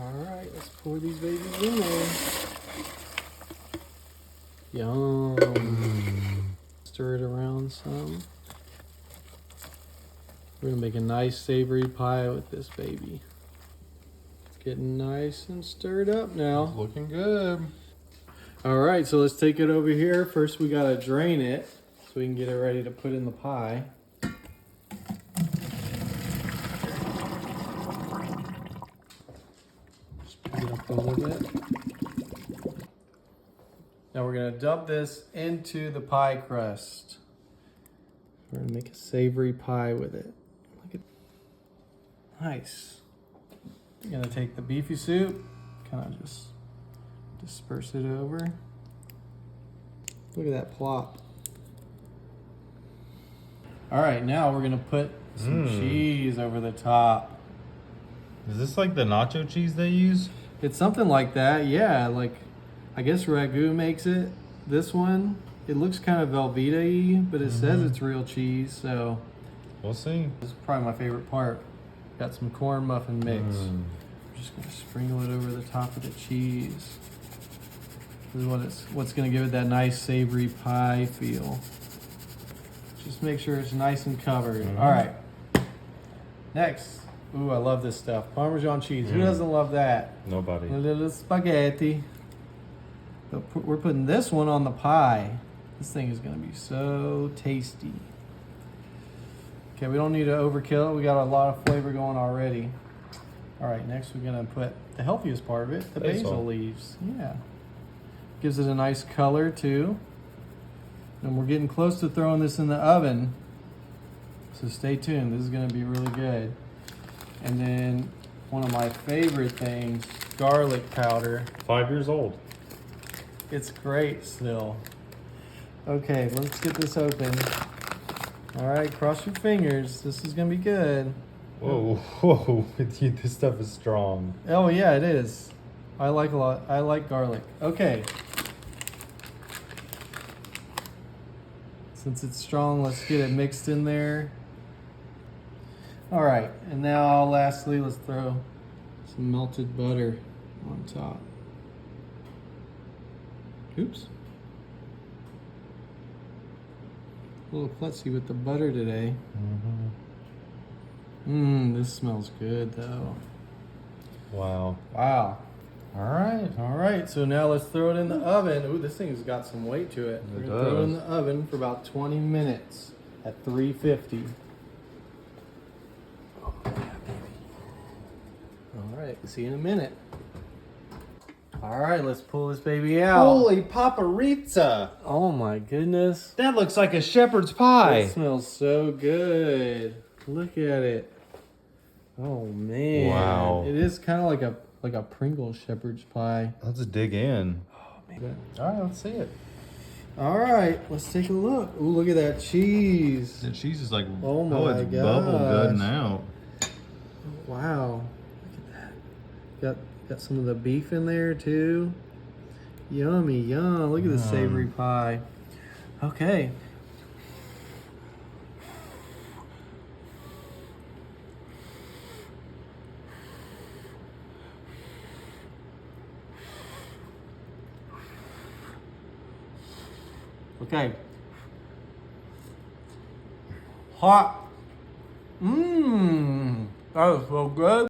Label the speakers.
Speaker 1: All right, let's pour these babies in there. Yum. Stir it around some. We're gonna make a nice savory pie with this baby. It's getting nice and stirred up now.
Speaker 2: It's looking good.
Speaker 1: All right, so let's take it over here. First, we gotta drain it so we can get it ready to put in the pie. Just pick it up a little bit. Now we're gonna dump this into the pie crust. We're gonna make a savory pie with it. Look at, nice. We're gonna take the beefy soup, kind of just disperse it over. Look at that plop. All right, now we're gonna put some cheese over the top.
Speaker 2: Is this like the nacho cheese they use?
Speaker 1: It's something like that, yeah. Like, I guess Ragu makes it. This one, it looks kind of Velveeta-y, but it says it's real cheese, so.
Speaker 2: We'll see.
Speaker 1: This is probably my favorite part. Got some corn muffin mix. I'm just gonna sprinkle it over the top of the cheese. This is what's gonna give it that nice savory pie feel. Just make sure it's nice and covered. All right. Next, ooh, I love this stuff. Parmesan cheese. Who doesn't love that?
Speaker 2: Nobody.
Speaker 1: A little spaghetti. But we're putting this one on the pie. This thing is gonna be so tasty. Okay, we don't need to overkill it. We got a lot of flavor going already. All right, next we're gonna put the healthiest part of it, the basil leaves. Yeah. Gives it a nice color too. And we're getting close to throwing this in the oven. So stay tuned, this is gonna be really good. And then one of my favorite things, garlic powder.
Speaker 2: 5 years old.
Speaker 1: It's great still. Okay, let's get this open. All right, cross your fingers. This is gonna be good.
Speaker 2: Whoa, whoa, this stuff is strong.
Speaker 1: Oh yeah, it is. I like garlic. Okay. Since it's strong, let's get it mixed in there. All right, and now lastly, let's throw some melted butter on top. Oops. A little klutzy with the butter today. This smells good though.
Speaker 2: Wow.
Speaker 1: Wow.
Speaker 2: All
Speaker 1: right, so now let's throw it in the oven. Ooh, this thing's got some weight to it. We're gonna throw it in the oven for about 20 minutes at 350. Oh, yeah, baby. All right, see you in a minute. All right, let's pull this baby out.
Speaker 2: Holy paparizza!
Speaker 1: Oh my goodness.
Speaker 2: That looks like a shepherd's pie.
Speaker 1: It smells so good. Look at it. Oh man.
Speaker 2: Wow.
Speaker 1: It is kind of like a Pringle shepherd's pie.
Speaker 2: Let's dig in.
Speaker 1: Oh man.
Speaker 2: All right, let's see it.
Speaker 1: All right, let's take a look. Ooh, look at that cheese.
Speaker 2: The cheese is like,
Speaker 1: Oh my
Speaker 2: it's bubble good
Speaker 1: gosh.
Speaker 2: now.
Speaker 1: Wow. Look at that. Got some of the beef in there too. Yummy, yum. Look at the savory pie. Okay. Okay. Hot. That was so good.